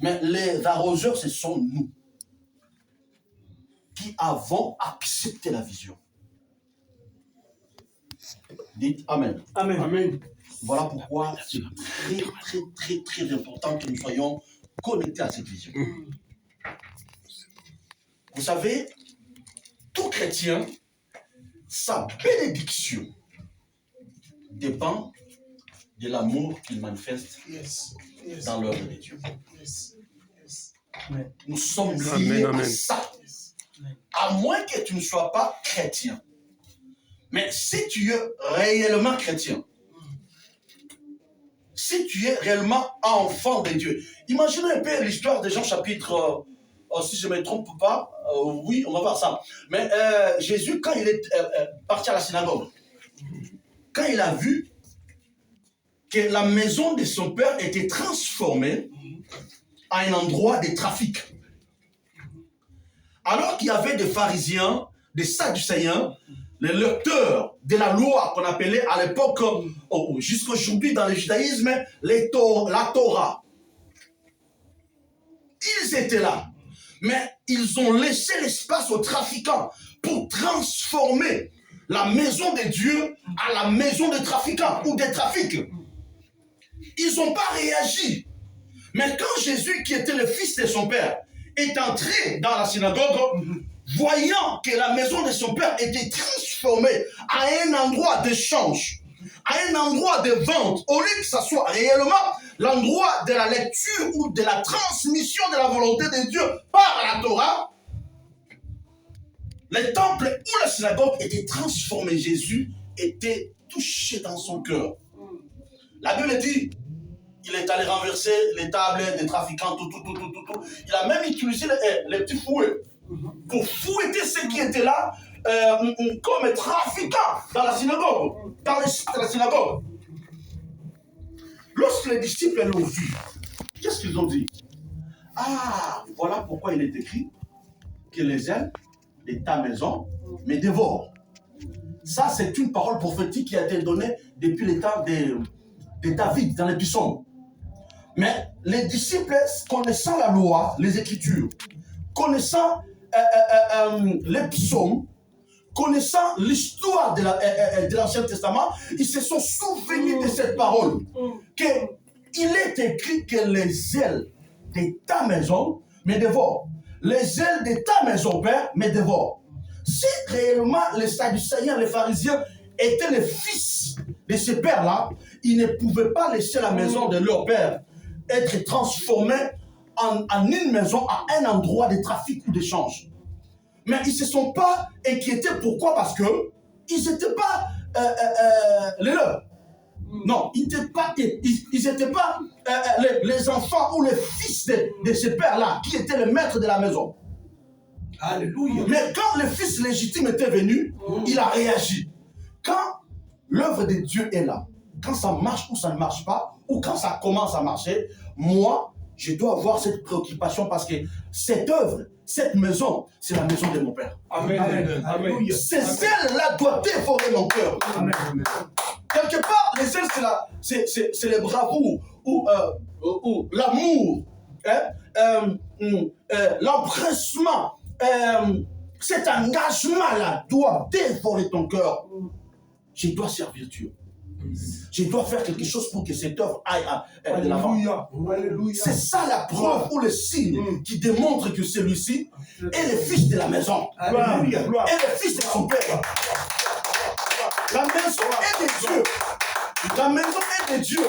Mais les arroseurs, ce sont nous qui avons accepté la vision. Dites Amen. Amen. Amen. Voilà pourquoi c'est très important que nous soyons connectés à cette vision. Vous savez, tout chrétien, sa bénédiction dépend de l'amour qu'il manifeste dans l'œuvre de Dieu. Nous sommes liés à ça. À moins que tu ne sois pas chrétien. Mais si tu es réellement chrétien, si tu es réellement enfant de Dieu, imaginez un peu l'histoire de Jean chapitre, si je ne me trompe pas, oui, on va voir ça. Mais Jésus, quand il est parti à la synagogue, quand il a vu que la maison de son père était transformée en un endroit de trafic, alors qu'il y avait des pharisiens, des sadducéens, les lecteurs de la loi qu'on appelait à l'époque, jusqu'aujourd'hui dans le judaïsme, la Torah. Ils étaient là, mais ils ont laissé l'espace aux trafiquants pour transformer la maison de Dieu à la maison des trafiquants ou des trafics. Ils n'ont pas réagi. Mais quand Jésus, qui était le fils de son père, est entré dans la synagogue, voyant que la maison de son père était transformée à un endroit d'échange, à un endroit de vente, au lieu que ça soit réellement l'endroit de la lecture ou de la transmission de la volonté de Dieu par la Torah, le temple ou la synagogue était transformé. Jésus était touché dans son cœur. La Bible dit, il est allé renverser les tables des trafiquants, tout. Il a même utilisé les petits fouets pour fouetter ceux qui étaient là comme trafiquants dans la synagogue. Dans la synagogue. Lorsque les disciples l'ont vu, qu'est-ce qu'ils ont dit? Ah, voilà pourquoi il est écrit que les ailes de ta maison me dévorent. Ça, c'est une parole prophétique qui a été donnée depuis le temps de David dans les psaumes. Mais les disciples, connaissant la loi, les Écritures, connaissant les psaumes, connaissant l'histoire de l'Ancien Testament, ils se sont souvenus de cette parole. Qu'il est écrit que les ailes de ta maison me dévorent. Les ailes de ta maison, Père, me dévorent. Si réellement les Sadducéens, les pharisiens étaient les fils de ces pères-là, ils ne pouvaient pas laisser la maison de leur père être transformée en une maison, à un endroit de trafic ou d'échange. Mais ils ne se sont pas inquiétés. Pourquoi? Parce que ils n'étaient pas les leurs. Non, ils n'étaient pas, les enfants ou les fils de ces pères-là qui étaient les maîtres de la maison. Alléluia. Mais quand le fils légitime était venu, il a réagi. Quand l'œuvre de Dieu est là, quand ça marche ou ça ne marche pas, ou quand ça commence à marcher, moi, je dois avoir cette préoccupation parce que cette œuvre, cette maison, c'est la maison de mon Père. Amen. Amen. Ces ailes-là doivent dévorer mon cœur. Amen. Quelque part, les ailes, c'est le bravoure ou l'amour, l'empressement. Cet engagement-là doit dévorer ton cœur. Je dois servir Dieu. Je dois faire quelque chose pour que cette œuvre aille de l'avant. C'est ça la preuve ou le signe qui démontre que celui-ci est le fils de la maison. Alléluia. Est le fils de son père. La maison est de Dieu. La maison est de Dieu.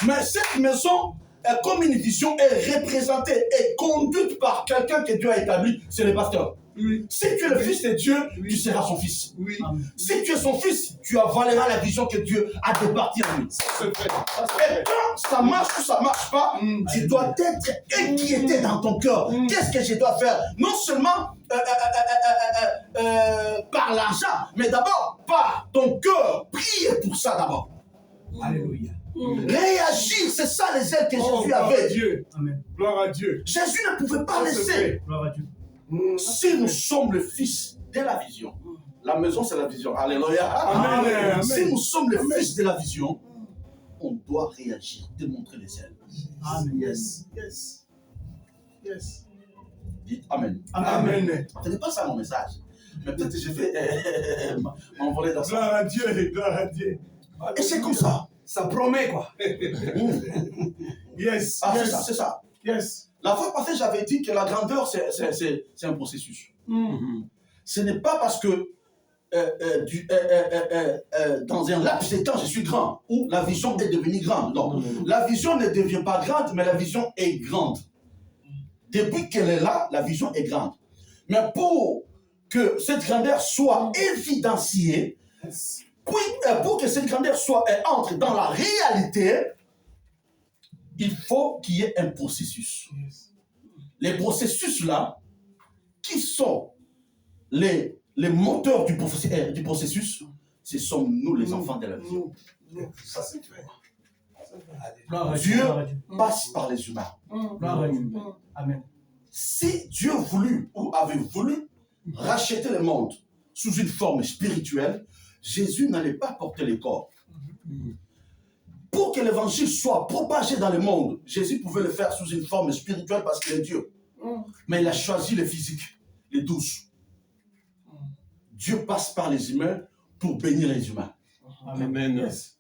Mais cette maison, comme une vision, est représentée et conduite par quelqu'un que Dieu a établi, c'est le pasteur. Oui. Si tu es le fils de Dieu, tu seras son fils. Oui. Si tu es son fils, tu avaleras la vision que Dieu a départie en lui. Et quand ça marche ou ça ne marche pas, tu dois être inquiété dans ton cœur. Qu'est-ce que je dois faire? Non seulement par l'argent, mais d'abord par ton cœur. Priez pour ça d'abord. Alléluia. Réagir, c'est ça les ailes que Jésus avait. Dieu. Amen. Gloire à Dieu. Jésus ne pouvait pas laisser. Gloire à Dieu. Si nous sommes le fils de la vision, la maison c'est la vision. Alléluia. Amen. Si nous sommes le fils de la vision, on doit réagir, démontrer les ailes. Amen. Yes. Yes. Dites Amen. Amen. Ce n'est pas ça mon message. Mais peut-être que je vais m'envoler dans ça. Gloire à Dieu, gloire à Dieu. Et c'est comme ça. Ça promet quoi. Yes. Ah, Yes. c'est ça. Yes. La fois passée, j'avais dit que la grandeur, c'est un processus. Ce n'est pas parce que dans un laps de temps, je suis grand, ou la vision est devenue grande. Non. La vision ne devient pas grande, mais la vision est grande. Depuis qu'elle est là, la vision est grande. Mais pour que cette grandeur soit évidenciée, pour que cette grandeur entre dans la réalité, il faut qu'il y ait un processus. Les processus là, qui sont les moteurs du processus, ce sont nous les enfants de la vision. Ça c'est vrai. Dieu passe par les humains. Amen. Si Dieu voulut ou avait voulu racheter le monde sous une forme spirituelle, Jésus n'allait pas porter les corps. Pour que l'évangile soit propagé dans le monde, Jésus pouvait le faire sous une forme spirituelle parce qu'il est Dieu. Mais il a choisi le physique, les douces. Dieu passe par les humains pour bénir les humains. Amen. Yes.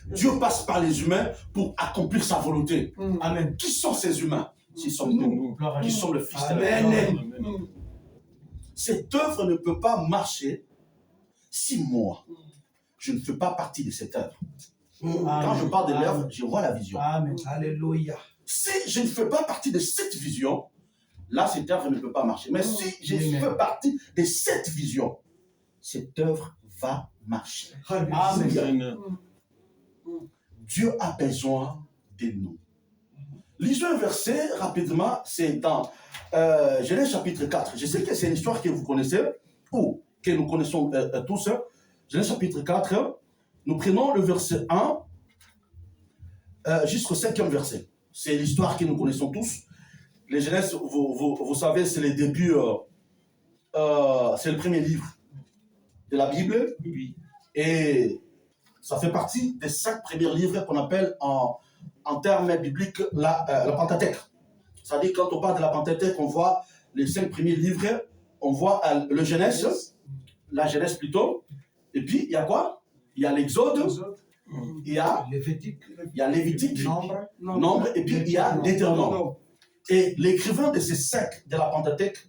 Dieu passe par les humains pour accomplir sa volonté. Amen. Qui sont ces humains? Ce sont nous, qui sommes le Fils de Amen. Cette œuvre ne peut pas marcher si moi, je ne fais pas partie de cette œuvre. Quand je parle de l'œuvre, je vois la vision. Amen. Alléluia. Si je ne fais pas partie de cette vision, là, cette œuvre ne peut pas marcher. Mais si je fais partie de cette vision, cette œuvre va marcher. Amen. Dieu a besoin de nous. Lisons un verset rapidement, c'est dans Genèse chapitre 4. Je sais que c'est une histoire que vous connaissez, ou que nous connaissons tous. Genèse chapitre 4, nous prenons le verset 1 jusqu'au 5e verset. C'est l'histoire que nous connaissons tous. Les Genèse, vous savez, c'est le début, c'est le premier livre de la Bible. Oui. Et ça fait partie des 5 premiers livres qu'on appelle en termes bibliques la Pentateuque. C'est-à-dire, quand on parle de la Pentateuque, on voit les 5 premiers livres, on voit le Genèse, la Genèse plutôt, et puis il y a quoi? Il y a l'Exode, il y a Lévitique, Nombre, et puis il y a Deutéronome. Et l'écrivain de ces 5 de la Pentateuque,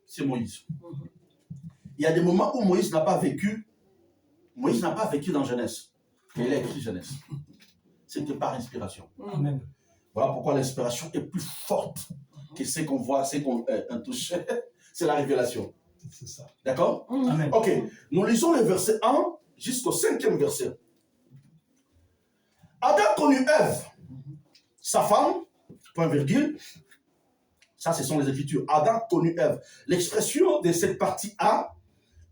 c'est Moïse. Il y a des moments où Moïse n'a pas vécu dans Genèse. Mais il a écrit Genèse. C'était par inspiration. Amen. Voilà pourquoi l'inspiration est plus forte que ce qu'on voit, ce qu'on touche. C'est la révélation. C'est ça. D'accord? Amen. Ok. Nous lisons le verset 1 jusqu'au 5e verset. Adam connut Ève, sa femme, point virgule. Ça, ce sont les Écritures. Adam connut Ève. L'expression de cette partie A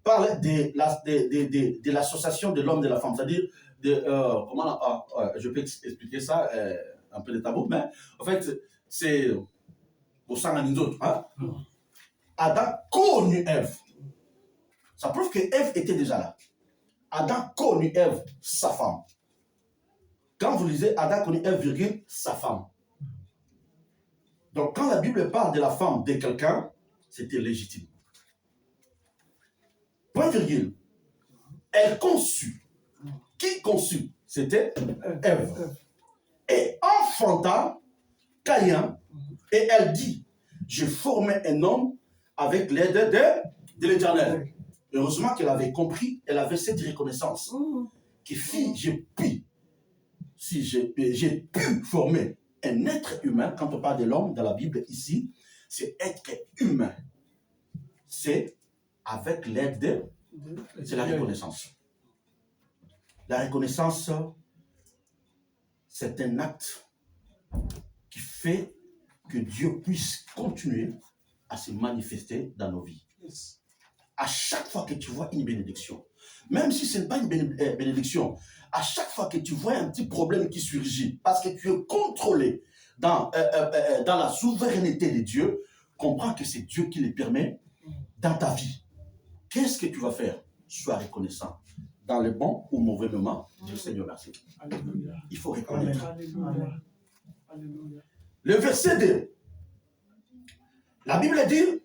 parle de l'association de l'homme et de la femme. C'est-à-dire, je peux expliquer ça, un peu de tabou, mais en fait, c'est au sein d'un autre. Hein? Adam connut Ève. Ça prouve que Ève était déjà là. Adam connut Ève, sa femme. Quand vous lisez Adam connut Ève, virgule, sa femme. Donc, quand la Bible parle de la femme de quelqu'un, c'était légitime. Point virgule. Elle conçut. Qui conçut? C'était Ève. Et enfanta Caïn. Et elle dit, je formais un homme avec l'aide de l'Éternel. Heureusement qu'elle avait compris, elle avait cette reconnaissance. Que si j'ai pu former un être humain, quand on parle de l'homme dans la Bible ici, c'est être humain. C'est avec l'aide de... C'est la reconnaissance. La reconnaissance, c'est un acte qui fait que Dieu puisse continuer à se manifester dans nos vies. À chaque fois que tu vois une bénédiction, même si ce n'est pas une bénédiction, à chaque fois que tu vois un petit problème qui surgit, parce que tu es contrôlé dans la souveraineté de Dieu, comprends que c'est Dieu qui le permet dans ta vie. Qu'est-ce que tu vas faire? Sois reconnaissant. Dans le bon ou mauvais moment, Dieu Seigneur merci. Il faut reconnaître. Alléluia. Alléluia. Le verset 2. La Bible dit,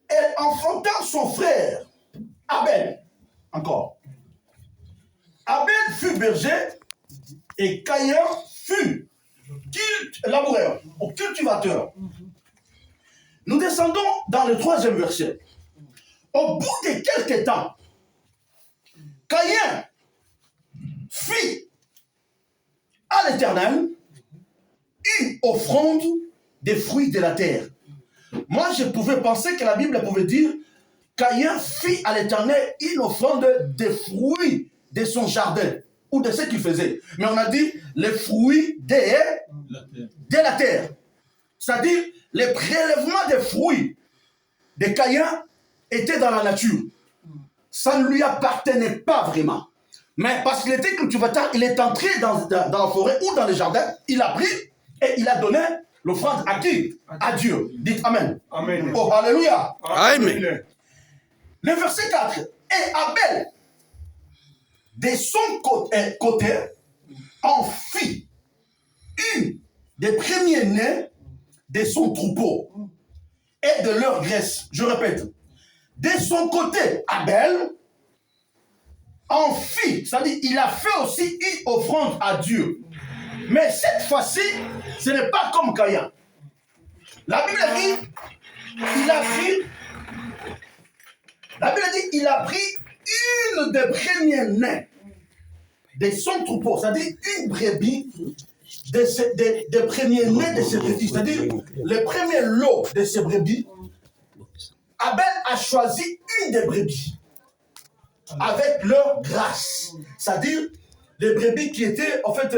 elle enfanta son frère, Abel, encore. Abel fut berger et Caïn fut laboureur ou cultivateur. Nous descendons dans le 3e verset. Au bout de quelques temps, Caïn fit à l'Éternel une offrande des fruits de la terre. Moi, je pouvais penser que la Bible pouvait dire Caïn fit à l'Éternel une offrande des fruits de son jardin ou de ce qu'il faisait. Mais on a dit les fruits de la terre. C'est-à-dire les prélèvements des fruits de Caïn étaient dans la nature. Ça ne lui appartenait pas vraiment. Mais parce qu'il était cultivateur, il est entré dans la forêt ou dans le jardin, il a pris et il a donné l'offrande à qui? À Dieu. Dites Amen. Amen. Oh, alléluia. Amen. Le verset 4. Et Abel, de son côté, en fit une des premiers-nés de son troupeau et de leur graisse. Je répète. De son côté, Abel en fit, c'est-à-dire il a fait aussi une offrande à Dieu. Mais cette fois-ci, ce n'est pas comme Caïn. La Bible dit, il a pris une des premiers-nés de son troupeau, c'est-à-dire une brebis des premiers-nés de ces brebis, c'est-à-dire le premier lot de ces brebis. Abel a choisi une des brebis avec leur grâce, c'est-à-dire les brebis qui étaient en fait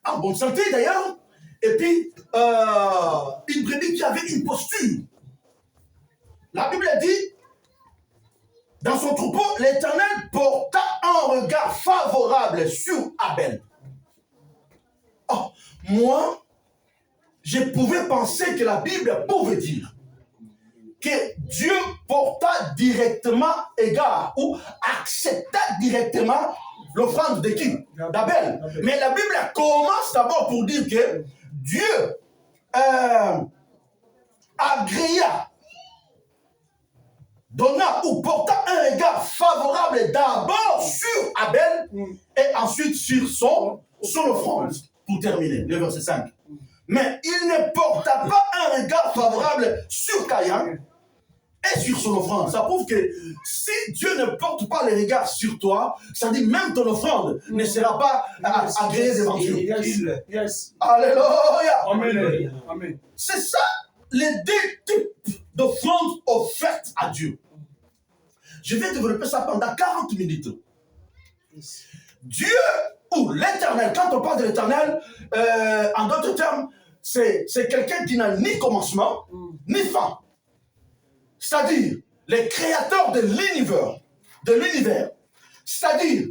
en bonne santé d'ailleurs, et puis une brebis qui avait une posture. La Bible dit, dans son troupeau, l'Éternel porta un regard favorable sur Abel. Oh, moi, je pouvais penser que la Bible pouvait dire que Dieu porta directement égard ou accepta directement l'offrande de qui? D'Abel. Mais la Bible commence d'abord pour dire que Dieu agréa, donna ou porta un regard favorable d'abord sur Abel et ensuite sur son offrande. Pour terminer, le verset 5. Mais il ne porta pas un regard favorable sur Caïn et sur son offrande. Ça prouve que si Dieu ne porte pas les regards sur toi, ça dit même ton offrande ne sera pas agréée devant Dieu. Yes. Alléluia. Amen. Amen. C'est ça les deux types d'offrandes offertes à Dieu. Je vais développer ça pendant 40 minutes. Dieu ou l'Éternel, quand on parle de l'Éternel, en d'autres termes, c'est quelqu'un qui n'a ni commencement, ni fin. C'est-à-dire, les créateurs de l'univers. C'est-à-dire,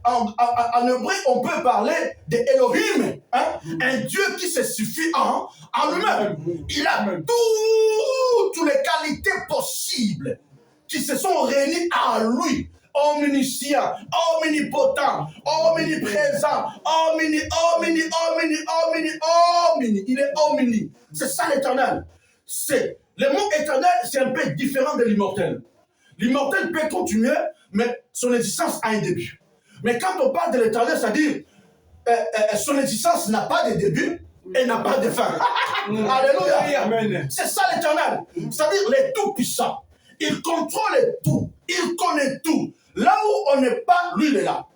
en hébreu, on peut parler d'Elohim, hein? Un Dieu qui se suffit en lui-même. Il a toutes les qualités possibles qui se sont réunies en lui. Omniscient, omnipotent, omniprésent, omni. Il est omni. C'est ça l'Éternel. Le mot éternel, c'est un peu différent de l'immortel. L'immortel peut continuer, mais son existence a un début. Mais quand on parle de l'éternel, c'est-à-dire son existence n'a pas de début et n'a pas de fin. Alléluia. Amen. C'est ça l'éternel. C'est-à-dire le tout-puissant. Il contrôle tout. Il connaît tout. Là où on n'est pas, lui, il est là.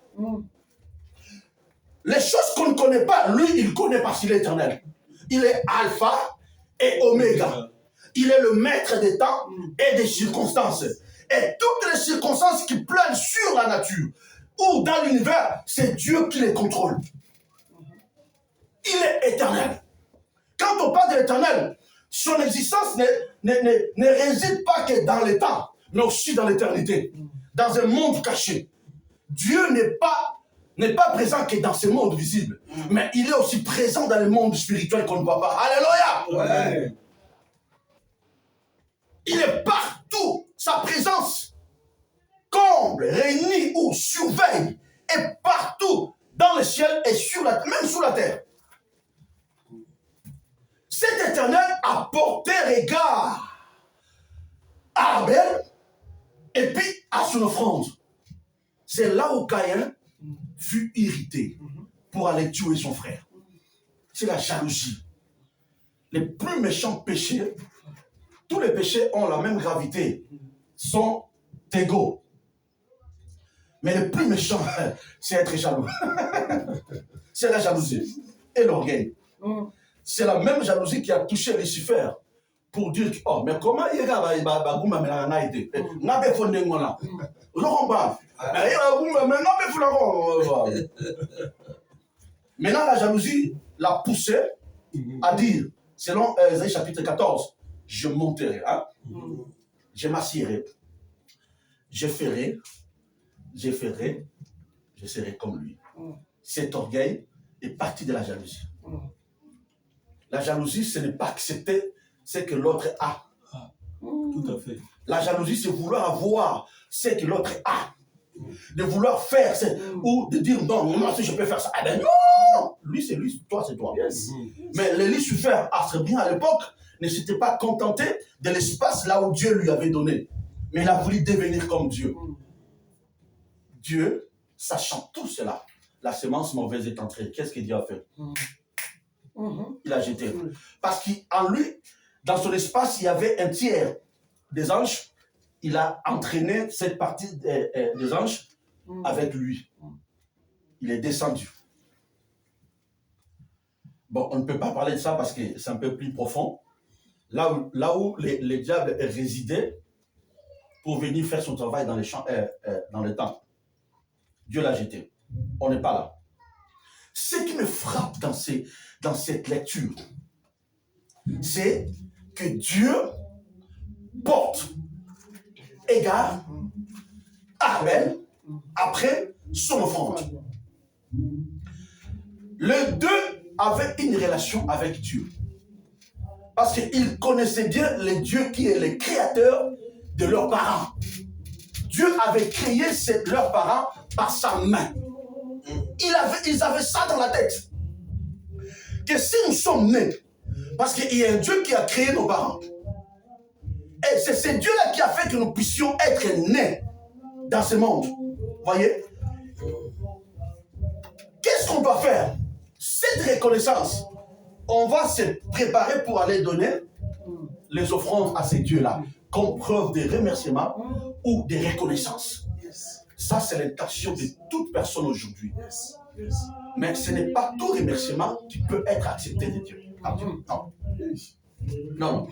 Les choses qu'on ne connaît pas, lui, il connaît parce qu'il est éternel. Il est alpha et oméga. Il est le maître des temps et des circonstances. Et toutes les circonstances qui planent sur la nature ou dans l'univers, c'est Dieu qui les contrôle. Il est éternel. Quand on parle de l'éternel, son existence ne réside pas que dans les temps, mais aussi dans l'éternité, dans un monde caché. Dieu n'est pas présent que dans ce monde visible, mais il est aussi présent dans le monde spirituel qu'on ne voit pas. Alléluia! Ouais. Il est partout. Sa présence comble, réunit ou surveille est partout dans le ciel et même sous la terre. cet Éternel a porté regard à Abel et puis à son offrande. C'est là où Caïn fut irrité pour aller tuer son frère. C'est la jalousie. Les plus méchants péchés, tous les péchés ont la même gravité, sont égaux. Mais le plus méchant, c'est être jaloux. C'est la jalousie et l'orgueil. C'est la même jalousie qui a touché Lucifer pour dire que, oh, mais comment il y a maintenant, la jalousie l'a poussé à dire, selon Ésaïe chapitre 14, je monterai, hein? Je m'assierai, je ferai, je serai comme lui. Cet orgueil est parti de la jalousie. La jalousie, ce n'est pas accepter ce que l'autre a. Tout à fait. La jalousie, c'est vouloir avoir ce que l'autre a. De vouloir faire, ou de dire non, moi si je peux faire ça. Ah ben non! Lui, c'est lui, toi, c'est toi. Yes. Mais le Lucifer, très bien à l'époque, ne s'était pas contenté de l'espace là où Dieu lui avait donné. Mais il a voulu devenir comme Dieu. Dieu, sachant tout cela, la semence mauvaise est entrée. Qu'est-ce que Dieu a fait? Il a jeté. Parce qu'en lui, dans son espace, il y avait un tiers des anges. Il a entraîné cette partie des anges avec lui. Il est descendu. Bon, on ne peut pas parler de ça parce que c'est un peu plus profond. Là où les diables résidaient pour venir faire son travail dans les champs, dans le temple. Dieu l'a jeté. On n'est pas là. Ce qui me frappe dans cette lecture, c'est que Dieu porte égard à Abel après son offrande. Les deux avaient une relation avec Dieu. Parce qu'ils connaissaient bien le Dieu qui est le créateur de leurs parents. Dieu avait créé leurs parents par sa main. Ils avaient ça dans la tête. Que si nous sommes nés, parce qu'il y a un Dieu qui a créé nos parents, et c'est ce Dieu-là qui a fait que nous puissions être nés dans ce monde. Voyez? Qu'est-ce qu'on doit faire? Cette reconnaissance, on va se préparer pour aller donner les offrandes à ces dieux-là, comme preuve de remerciement ou de reconnaissance. Ça, c'est l'intention de toute personne aujourd'hui. Mais ce n'est pas tout remerciement qui peut être accepté de Dieu. Non. Non.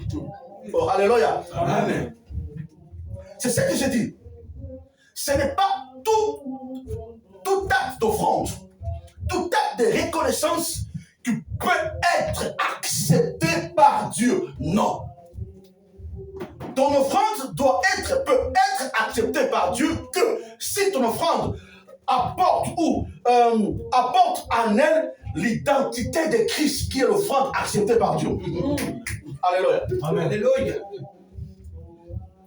Oh, alléluia. Amen. C'est ce que je dis. Ce n'est pas tout acte d'offrande, tout acte de reconnaissance qui peut être accepté par Dieu. Non. Ton offrande peut être acceptée par Dieu que si ton offrande apporte en elle l'identité de Christ qui est l'offrande acceptée par Dieu. Alléluia. Amen. Alléluia.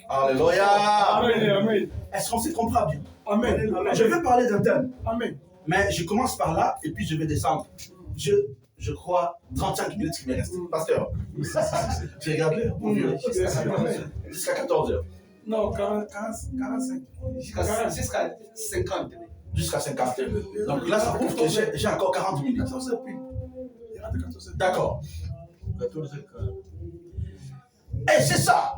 Alléluia. Amen. Amen. Est-ce qu'on s'y comprend bien? Amen. Amen. Je vais parler d'un thème. Amen. Mais je commence par là et puis je vais descendre. Je crois 35 minutes qui me restent. Pasteur, j'ai regardé l'heure, mon vieux. Jusqu'à 14 heures. Non, 45. Jusqu'à 50. Jusqu'à 50 heures. Donc là, ça prouve que j'ai encore 40 minutes. 14 heures pile. D'accord. 14 heures. Et c'est ça.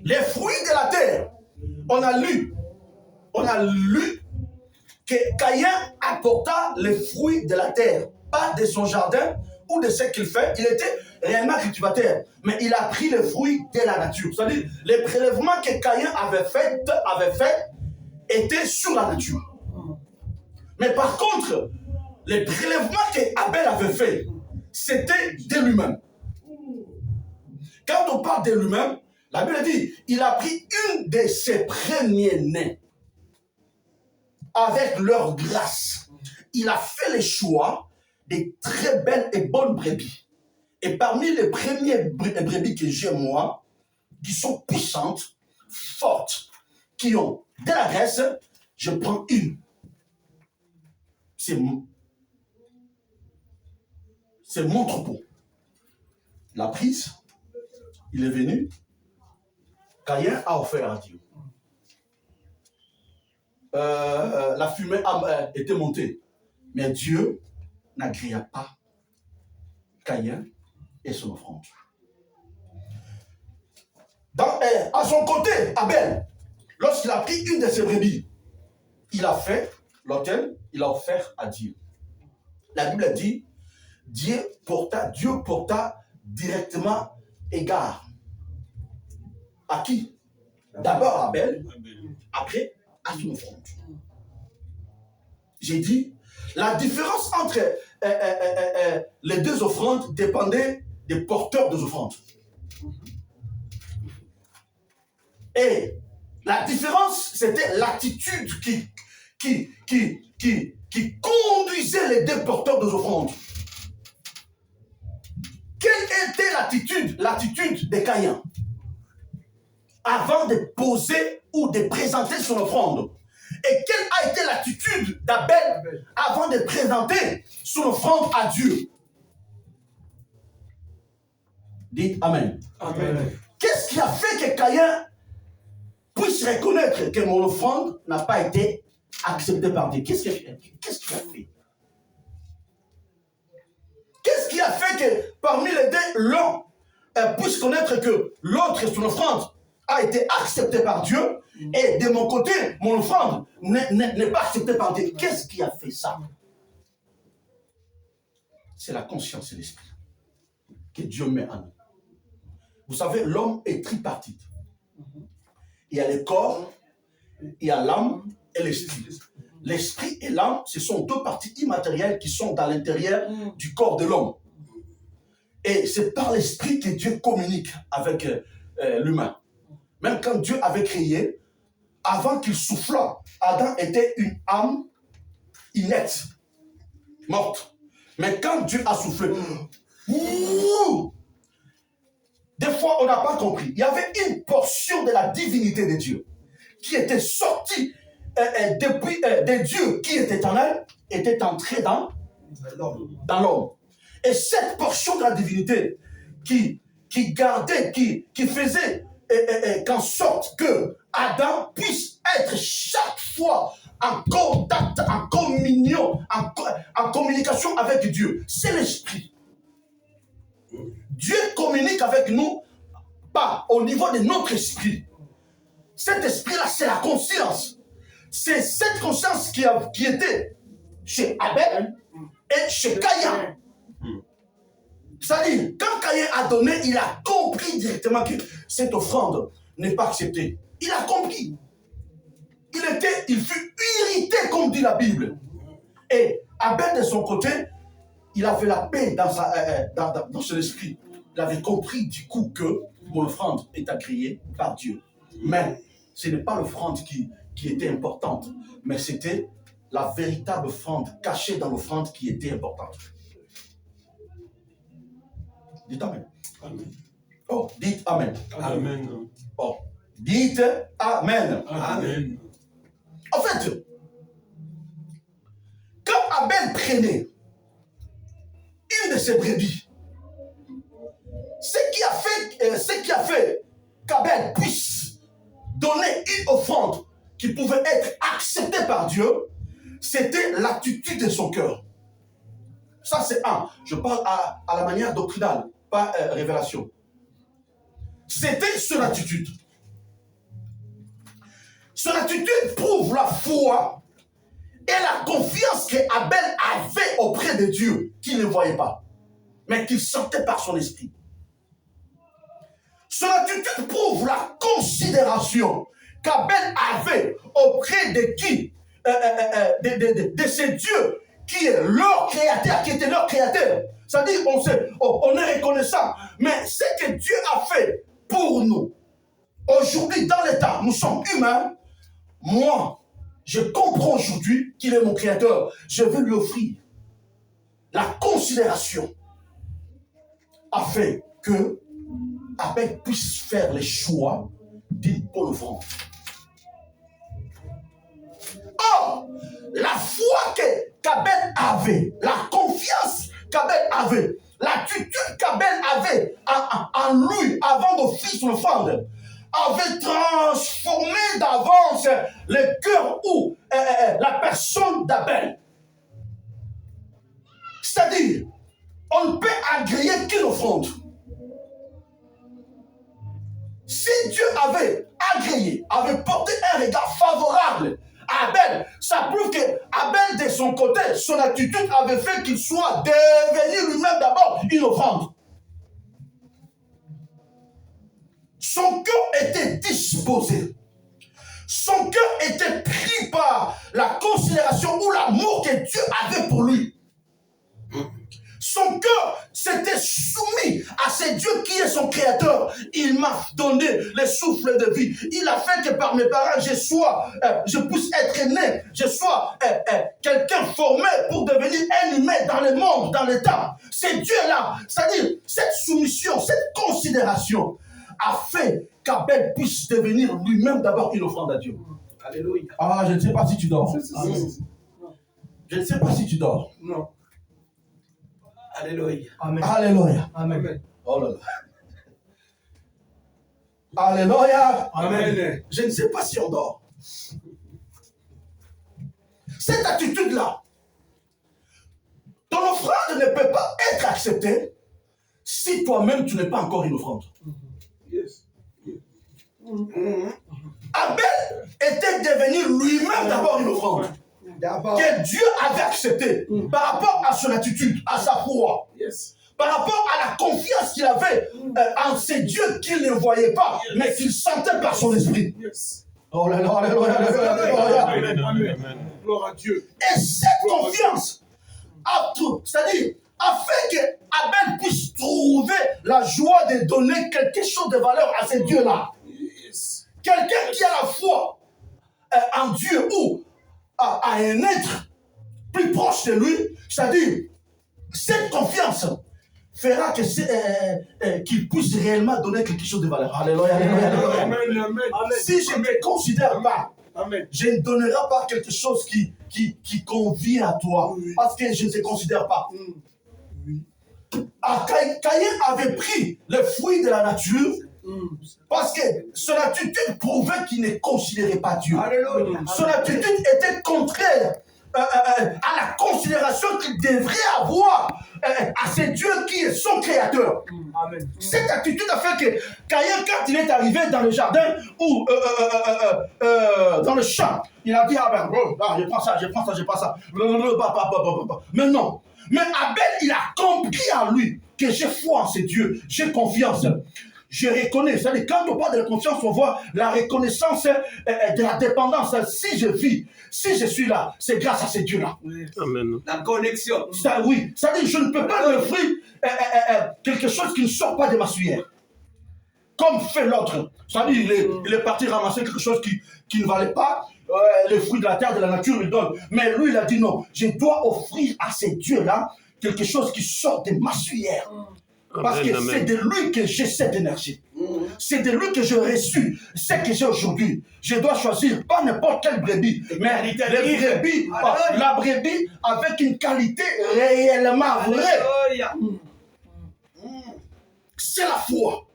Les fruits de la terre. On a lu que Caïn apporta les fruits de la terre, pas de son jardin ou de ce qu'il fait. Il était réellement cultivateur, mais il a pris les fruits de la nature. C'est-à-dire, les prélèvements que Caïn avait fait étaient sur la nature. Mais par contre, les prélèvements qu'Abel avait fait, c'était de lui-même. Quand on parle de lui-même, la Bible dit, il a pris une de ses premiers-nés avec leur grâce. Il a fait le choix de très belles et bonnes brebis. Et parmi les premières brebis que j'ai moi, qui sont puissantes, fortes, qui ont de la graisse, je prends une. C'est mon troupeau. l'a prise, il est venu, Caïn a offert à Dieu. La fumée était montée, mais Dieu n'agrégea pas Caïn et son offrande. À son côté, Abel, lorsqu'il a pris une de ses brebis, il a fait l'autel, il a offert à Dieu. La Bible dit, Dieu porta directement égard. À qui? D'abord à Abel, après à son offrande. J'ai dit, la différence entre les deux offrandes dépendait des porteurs des offrandes. Et la différence, c'était l'attitude qui conduisait les deux porteurs des offrandes. Quelle était l'attitude de Caïn avant de poser ou de présenter son offrande? Et quelle a été l'attitude d'Abel avant de présenter son offrande à Dieu? Dites Amen. Amen. Qu'est-ce qui a fait que Caïn puisse reconnaître que mon offrande n'a pas été acceptée par Dieu? Qu'est-ce qu'il a fait? Qu'est-ce qui a fait que parmi les deux, l'un puisse connaître que l'autre, son offrande, a été acceptée par Dieu, et de mon côté, mon offrande n'est pas acceptée par Dieu? Qu'est-ce qui a fait ça? C'est la conscience et l'esprit que Dieu met en nous. Vous savez, l'homme est tripartite. Il y a le corps, il y a l'âme et l'esprit. L'esprit et l'âme, ce sont deux parties immatérielles qui sont dans l'intérieur du corps de l'homme. Et c'est par l'esprit que Dieu communique avec l'humain. Même quand Dieu avait créé, avant qu'il soufflât, Adam était une âme inerte, morte. Mais quand Dieu a soufflé, des fois on n'a pas compris. Il y avait une portion de la divinité de Dieu qui était sortie depuis de Dieu qui est éternel, était entrée dans l'homme. Et cette portion de la divinité qui gardait, qui faisait qu'en sorte que Adam puisse être chaque fois en contact, en communion, en communication avec Dieu, c'est l'esprit. Dieu communique avec nous pas au niveau de notre esprit. Cet esprit-là, c'est la conscience. C'est cette conscience qui était chez Abel et chez Caïn. C'est-à-dire, quand Caïn a donné, il a compris directement que cette offrande n'est pas acceptée. Il a compris. Il fut irrité, comme dit la Bible. Et Abel, de son côté, il avait la paix dans son esprit. Il avait compris du coup que mon offrande est agréée par Dieu. Mais ce n'est pas l'offrande qui était importante, mais c'était la véritable offrande cachée dans l'offrande qui était importante. Dites Amen. Amen. Oh, dites Amen. Amen. Oh, dites Amen. Amen. En fait, quand Abel prenait une de ses brebis, ce qui a fait qu'Abel puisse donner une offrande qui pouvait être acceptée par Dieu, c'était l'attitude de son cœur. Ça, c'est un. Je parle à la manière doctrinale, pas révélation. C'était son attitude. Son attitude prouve la foi et la confiance qu'Abel avait auprès de Dieu, qu'il ne voyait pas, mais qu'il sentait par son esprit. Son attitude prouve la considération qu'Abel avait auprès de qui, de ces dieux qui est leur créateur, qui était leur créateur. C'est-à-dire, on est reconnaissant, mais ce que Dieu a fait pour nous, aujourd'hui, dans l'état, nous sommes humains. Moi, je comprends aujourd'hui qu'il est mon créateur. Je veux lui offrir la considération afin que Abel puisse faire le choix d'une bonne offrande. Or, la foi qu'Abel avait, la confiance qu'Abel avait, l'attitude qu'Abel avait en lui, avant d'offrir son offrande, avait transformé d'avance le cœur ou la personne d'Abel. C'est-à-dire, on ne peut agréer qu'une offrande. Si Dieu avait agréé, avait porté un regard favorable à Abel, ça prouve que Abel, de son côté, son attitude avait fait qu'il soit devenu lui-même d'abord une offrande. Son cœur était disposé. Son cœur était pris par la considération ou l'amour que Dieu avait pour lui. Son cœur s'était soumis à ce Dieu qui est son créateur. Il m'a donné le souffle de vie. Il a fait que par mes parents, je puisse être né, je sois quelqu'un formé pour devenir un humain dans le monde, dans l'état. C'est Dieu-là, c'est-à-dire cette soumission, cette considération a fait qu'Abel puisse devenir lui-même d'abord une offrande à Dieu. Alléluia. Ah, je ne sais pas si tu dors. Je ne sais pas si tu dors. Non. Alléluia. Amen. Alléluia. Amen. Oh là là. Alléluia. Amen. Je ne sais pas si on dort. Cette attitude-là, ton offrande ne peut pas être acceptée si toi-même tu n'es pas encore une offrande. Yes. Abel était devenu lui-même d'abord une offrande. Que Dieu avait accepté par rapport à son attitude, à sa foi, Yes. par rapport à la confiance qu'il avait en ces dieux qu'il ne voyait pas, mais qu'il sentait par son esprit. Yes. Oh là là, alléluia, alléluia, alléluia. Amen. Amen. Gloire à Dieu. Et cette confiance c'est-à-dire, a fait que Abel puisse trouver la joie de donner quelque chose de valeur à ces dieux-là. Yes. Quelqu'un qui a la foi en Dieu ou à un être plus proche de lui, c'est-à-dire, cette confiance fera que qu'il puisse réellement donner quelque chose de valeur. Alléluia, alléluia, alléluia. Amen. Amen. Si je ne me considère pas, Amen. je ne donnerai pas quelque chose qui convient à toi, Oui. parce que je ne te considère pas. Oui. Caïn avait pris le fruit de la nature parce que son attitude prouvait qu'il ne considérait pas Dieu. Alléluia. Son attitude était contraire à la considération qu'il devrait avoir à ce Dieu qui est son créateur. Amen. Cette attitude a fait que Caïn, quand il est arrivé dans le jardin ou dans le champ, il a dit, ah ben, je prends ça, je prends ça, je prends ça. Mais non. Mais Abel, il a compris en lui que j'ai foi en ce Dieu, j'ai confiance. Je reconnais, c'est-à-dire quand on parle de la confiance, on voit la reconnaissance de la dépendance. Si je vis, si je suis là, c'est grâce à ce Dieu-là. Amen. La connexion. Ça, oui, c'est-à-dire je ne peux pas me offrir quelque chose qui ne sort pas de ma sueur. Comme fait l'autre. C'est-à-dire il est parti ramasser quelque chose qui ne valait pas les fruits de la terre, de la nature, il donne. Mais lui, il a dit non, je dois offrir à ces dieux-là quelque chose qui sort de ma sueur. Parce que c'est de lui que j'ai cette énergie. C'est de lui que j'ai reçu ce que j'ai aujourd'hui. Je dois choisir pas n'importe quelle brebis, mais la brebis avec une qualité réellement vraie. C'est la foi.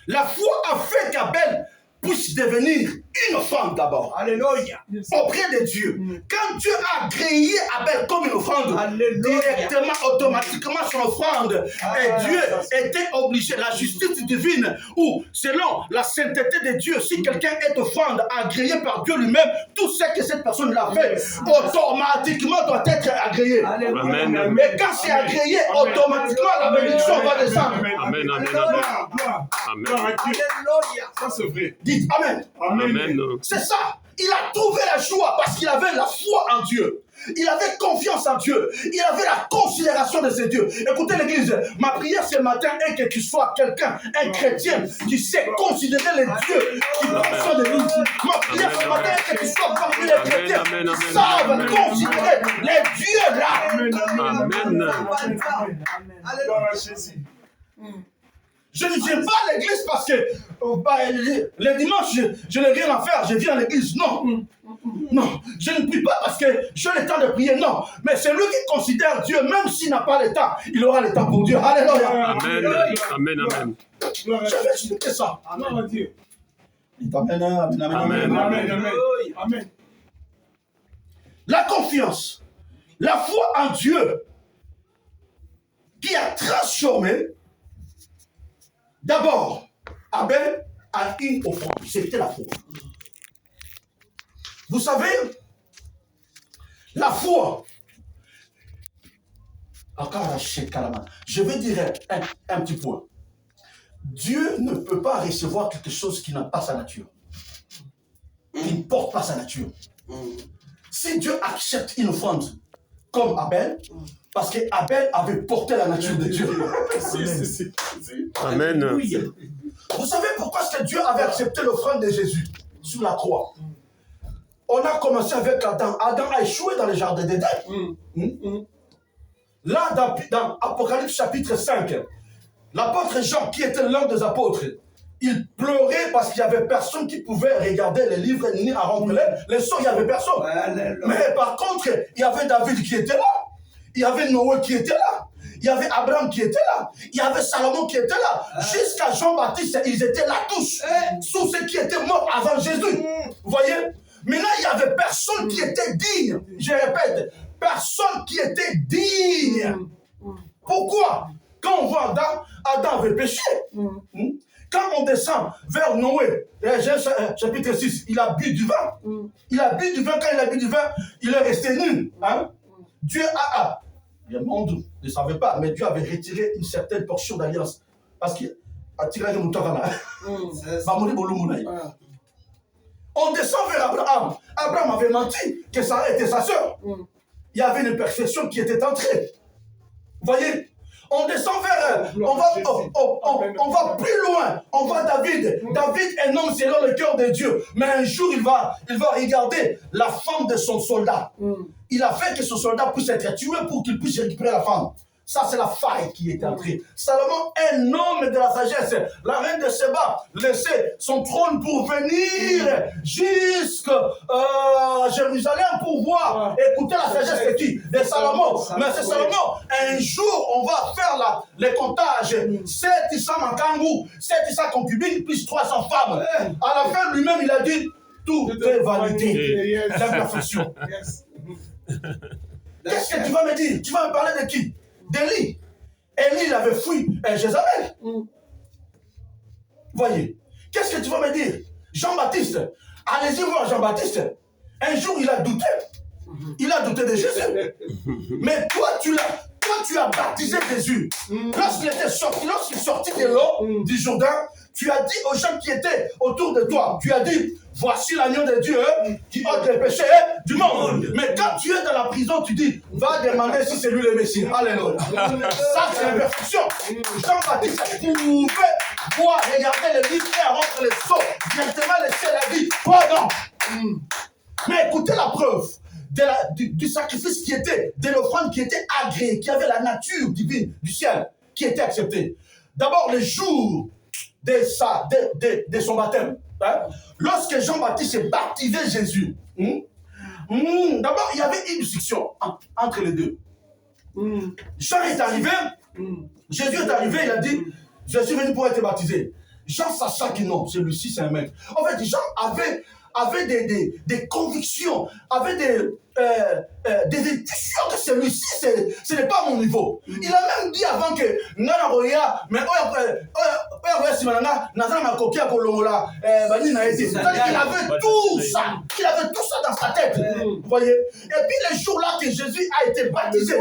La foi a fait qu'Abel puisse devenir une offrande d'abord. Alléluia. Auprès de Dieu. Quand Dieu a agréé Abel comme une offrande, directement, automatiquement son offrande, et Dieu était obligé, la justice divine, ou selon la sainteté de Dieu, si quelqu'un est offrande, agréé par Dieu lui-même, tout ce que cette personne l'a fait, automatiquement doit être agréé. Amen. Mais quand c'est agréé, automatiquement la bénédiction va descendre. Amen. Amen. Ça c'est vrai. Dites Amen. Amen. C'est ça. Il a trouvé la joie parce qu'il avait la foi en Dieu. Il avait confiance en Dieu. Il avait la considération de ses dieux. Écoutez l'église, ma prière ce matin est que tu sois quelqu'un, un chrétien qui sait considérer les dieux qui sont de lui. Ma prière ce matin est que tu sois parmi les chrétiens qui savent considérer les dieux là. Amen. Amen. Gloire à Jésus. Je ne viens pas à l'église parce que les dimanches, je n'ai rien à faire, je viens à l'église. Non. Non, je ne prie pas parce que j'ai le temps de prier. Non, mais c'est lui qui considère Dieu, même s'il n'a pas le temps, il aura le temps pour Dieu. Alléluia. Amen. Amen. Amen. Je vais expliquer ça. Amen. Dieu. Amen. Amen. Amen. Amen. Amen. La confiance, la foi en Dieu qui a transformé d'abord Abel à une offrande. C'était la foi. Vous savez, la foi, je vais dire un petit point. Dieu ne peut pas recevoir quelque chose qui n'a pas sa nature. Qui ne porte pas sa nature. Si Dieu accepte une offrande comme Abel, parce qu'Abel avait porté la nature de Dieu. Amen. Vous savez pourquoi est-ce que Dieu avait accepté l'offrande de Jésus sur la croix? On a commencé avec Adam. Adam a échoué dans le jardin d'Éden. Là, dans Apocalypse chapitre 5, l'apôtre Jean, qui était l'un des apôtres, il pleurait parce qu'il n'y avait personne qui pouvait regarder les livres ni à rendre les sceaux. Il n'y avait personne. Mais par contre, il y avait David qui était là. Il y avait Noé qui était là. Il y avait Abraham qui était là. Il y avait Salomon qui était là. Jusqu'à Jean-Baptiste, ils étaient là tous. Tous ceux qui étaient morts avant Jésus. Vous voyez? Maintenant, il n'y avait personne qui était digne. Je répète, personne qui était digne. Pourquoi? Quand on voit Adam avait péché. Quand on descend vers Noé, chapitre 6, il a bu du vin. Il a bu du vin. Quand il a bu du vin, il est resté nu. Dieu a... Le monde ne savait pas, mais Dieu avait retiré une certaine portion d'alliance. Parce qu'il a tiré le mouton. On descend vers Abraham. Abraham avait menti que Sarah était sa sœur. Il y avait une perfection qui était entrée. Vous voyez? On descend vers... On va plus loin. On va David. David est un homme selon le cœur de Dieu. Mais un jour, il va regarder la femme de son soldat. Il a fait que son soldat puisse être tué pour qu'il puisse récupérer la femme. Ça, c'est la faille qui est entrée. Salomon, un homme de la sagesse, la reine de Séba, laissait son trône pour venir jusqu'à Jérusalem pour voir, écouter la sagesse de qui? De Salomon. Mais c'est Salomon. Un jour, on va faire le comptage. 700 Mankangou, 700 concubines, plus 300 femmes. À la fin, lui-même, il a dit, tout est validé. L'imperfection. Qu'est-ce que tu vas me dire? Tu vas me parler de qui? D'Élie. Élie, il avait fui Jézabel. Voyez. Qu'est-ce que tu vas me dire? Jean-Baptiste. Allez-y voir Jean-Baptiste. Un jour, il a douté. Il a douté de Jésus. Mais toi, tu as baptisé Jésus. Lorsqu'il sortit de l'eau du Jourdain, tu as dit aux gens qui étaient autour de toi, tu as dit, voici l'agneau de Dieu qui ôte les péchés du monde. Mais quand tu es dans la prison, tu dis, va demander si c'est lui le Messie. Alléluia. Ça, c'est l'imperfection. Jean-Baptiste pouvait voir, regarder les livres et rentrer les sceaux, directement laisser la vie. Pardon. Mais écoutez la preuve du sacrifice qui était, de l'offrande qui était agréée, qui avait la nature divine du ciel, qui était acceptée. D'abord, le jour de son baptême, lorsque Jean-Baptiste a baptisé Jésus, d'abord, il y avait une discussion entre les deux. Jean est arrivé, Jésus est arrivé, il a dit, je suis venu pour être baptisé. Jean sachant que non, celui-ci c'est un maître. En fait, Jean avait des convictions, avait des intuitions que celui-ci, ce n'est pas mon niveau. Il a même dit avant que Nanaroya, mais il avait tout ça. Il avait tout ça dans sa tête. Vous voyez? Et puis le jour-là que Jésus a été baptisé,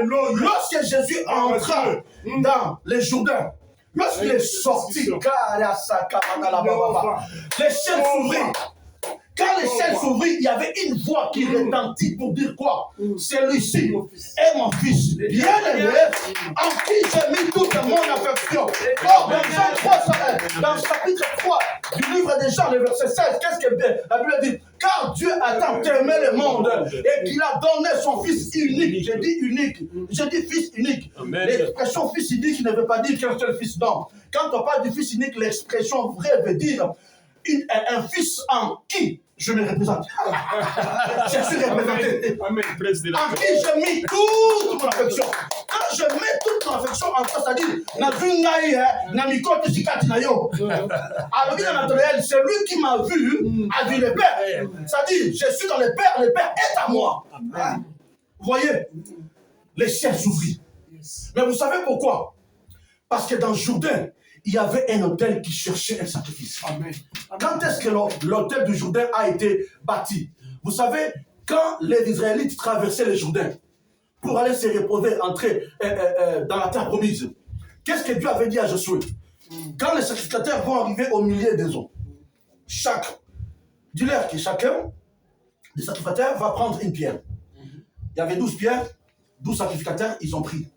lorsque Jésus entra dans les Jourdains, lorsqu'il est sorti, les ciels s'ouvrirent. Quand les ciels s'ouvrirent, il y avait une voix qui retentit pour dire quoi? Celui-ci est mon fils bien-aimé, en qui j'ai mis toute mon affection. Or, dans Jean 3, dans le chapitre 3 du livre des Jean, le verset 16, qu'est-ce que la Bible dit? Car Dieu a tant aimé le monde et qu'il a donné son fils unique. J'ai dit unique, j'ai dit fils unique. L'expression fils unique ne veut pas dire qu'un seul fils d'homme. Quand on parle du fils unique, l'expression vraie veut dire un fils en qui je me représente. Je suis représenté. Amen. En qui je mets toute mon affection. Quand je mets toute mon affection en toi, c'est-à-dire, alors c'est lui qui m'a vu, a vu le Père. C'est-à-dire, je suis dans le Père est à moi. Amen. Vous voyez, les ciels s'ouvrirent. Mais vous savez pourquoi? Parce que dans Jourdain, il y avait un autel qui cherchait un sacrifice. Amen. Quand est-ce que l'autel du Jourdain a été bâti? Vous savez, quand les Israélites traversaient le Jourdain pour aller se reposer, entrer dans la terre promise, qu'est-ce que Dieu avait dit à Josué? Quand les sacrificateurs vont arriver au milieu des eaux, dis-leur que chacun des sacrificateurs va prendre une pierre. Il y avait 12 pierres, 12 sacrificateurs, ils ont pris.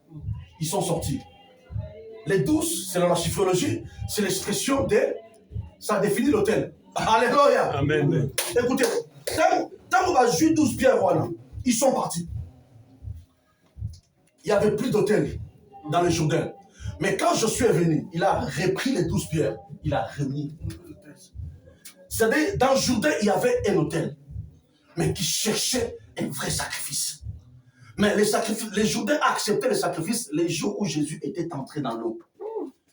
Ils sont sortis. Les 12, c'est dans la chiffrologie, c'est l'expression de... Ça définit l'autel. Alléluia. Amen. Écoutez, quand on va jouer 12 pierres, voilà, ils sont partis. Il n'y avait plus d'autel dans le Jourdain. Mais quand Josué est venu, il a repris les 12 pierres. Il a remis. C'est-à-dire, dans le Jourdain, il y avait un autel, mais qui cherchait un vrai sacrifice. Mais les Jourdains acceptaient le sacrifice les jours où Jésus était entré dans l'eau.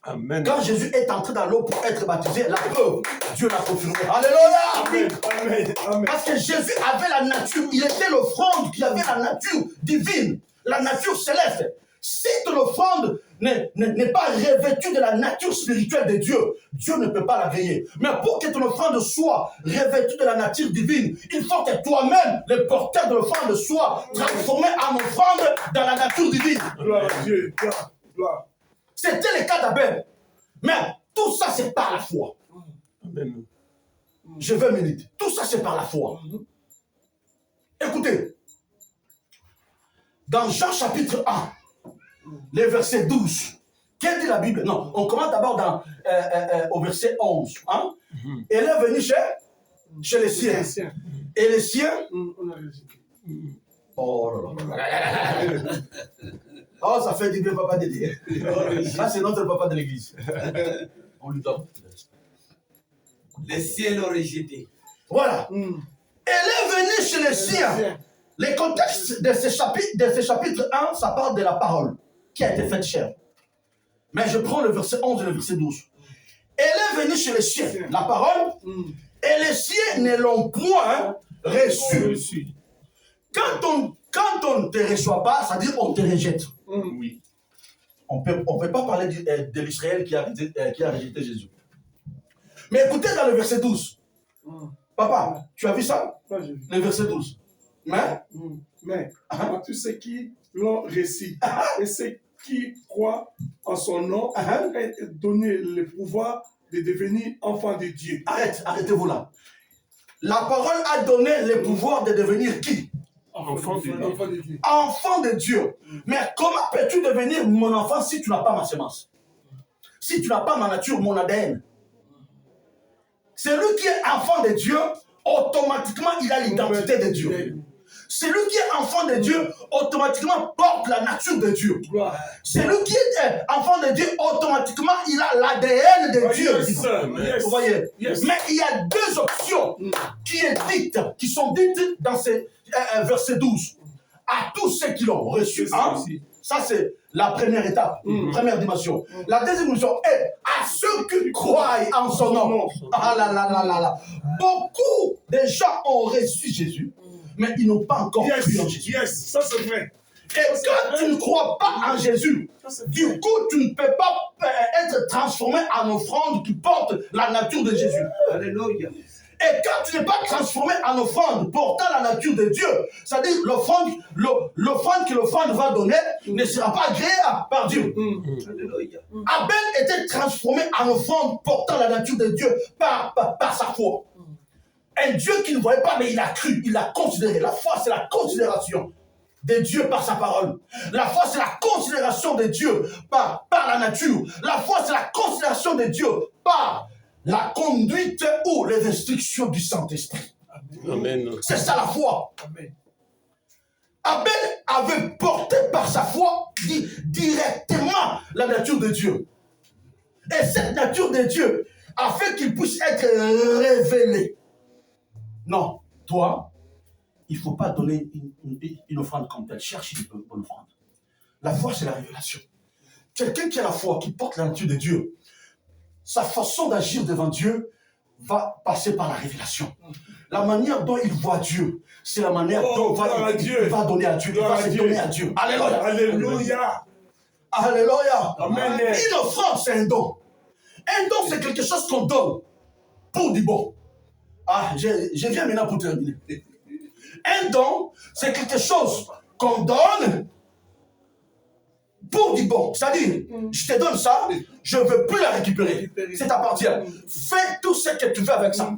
Amen. Quand Jésus est entré dans l'eau pour être baptisé, la preuve, Dieu l'a confirmé. Alléluia. Amen. Amen. Amen. Parce que Jésus avait la nature, il était l'offrande qui avait la nature divine, la nature céleste. Si ton offrande n'est pas revêtue de la nature spirituelle de Dieu, Dieu ne peut pas la griller. Mais pour que ton offrande soit revêtue de la nature divine, il faut que toi-même, le porteur de l'offrande, soit transformé en offrande dans la nature divine. Gloire à Dieu. Gloire. C'était le cas d'Abel. Mais tout ça, c'est par la foi. Amen. Je veux méditer. Tout ça, c'est par la foi. Écoutez, dans Jean chapitre 1, le verset 12, qu'est-ce dit la Bible? Non, on commence d'abord au verset 11. Hein? Elle est venue chez les siens. Et les siens... Oh là là. Oh, ça fait du bien, papa Dédé. Là, c'est notre papa de l'église. On lui donne. Les siens l'ont rejeté. Voilà. Elle est venue chez les siens. Le contexte de ce chapitre 1, ça parle de la parole qui a été faite chair. Mais je prends le verset 11 et le verset 12. Elle est venue chez les siens, la parole, et les siens ne l'ont point reçue. Quand on ne te reçoit pas, ça veut dire qu'on te rejette. Oui. On ne peut pas parler de l'Israël qui a rejeté Jésus. Mais écoutez dans le verset 12. Papa, tu as vu ça? Le verset 12. Mais à tous ceux qui l'ont reçu et ceux qui croient en son nom, est donné le pouvoir de devenir enfants de Dieu. Arrêtez-vous là. La parole a donné le pouvoir de devenir qui? Enfant de Dieu. Enfant de Dieu. Mais comment peux-tu devenir mon enfant si tu n'as pas ma semence? Si tu n'as pas ma nature, mon ADN? Celui qui est enfant de Dieu, automatiquement, il a l'identité de Dieu. Celui qui est enfant de Dieu, automatiquement porte la nature de Dieu. Celui qui est enfant de Dieu, automatiquement, il a l'ADN de Dieu. Vous voyez? Mais il y a deux options qui sont dites dans ce verset 12. À tous ceux qui l'ont reçu. Ça, c'est la première étape, première dimension. La deuxième dimension est à ceux qui croient en son nom. Ah là là là là là. Beaucoup de gens ont reçu Jésus, mais ils n'ont pas encore cru en Jésus. Ça c'est vrai. Et quand tu ne crois pas en Jésus, du coup, tu ne peux pas être transformé en offrande qui porte la nature de Jésus. Alléluia. Et quand tu n'es pas transformé en offrande portant la nature de Dieu, c'est-à-dire l'offrande que l'offrande va donner ne sera pas agréable par Dieu. Alléluia. Abel était transformé en offrande portant la nature de Dieu par sa foi. Un Dieu qui ne voyait pas, mais il a cru, il a considéré. La foi, c'est la considération de Dieu par sa parole. La foi, c'est la considération de Dieu par la nature. La foi, c'est la considération de Dieu par la conduite ou les instructions du Saint-Esprit. Amen. C'est ça la foi. Amen. Abel avait porté par sa foi directement la nature de Dieu. Et cette nature de Dieu a fait qu'il puisse être révélé. Non, toi, il ne faut pas donner une offrande comme telle. Cherche une bonne offrande. La foi, c'est la révélation. Quelqu'un qui a la foi, qui porte la nature de Dieu, sa façon d'agir devant Dieu va passer par la révélation. La manière dont il voit Dieu, c'est la manière dont il va donner à Dieu. Il va se donner à Dieu. Alléluia. Alléluia. Alléluia. Amen. Une offrande, c'est un don. Un don, c'est quelque chose qu'on donne pour du bon. Ah, je viens maintenant pour terminer. Un don, c'est quelque chose qu'on donne pour du bon. C'est-à-dire, je te donne ça, je ne veux plus la récupérer. C'est ta partie. Fais tout ce que tu veux avec ça.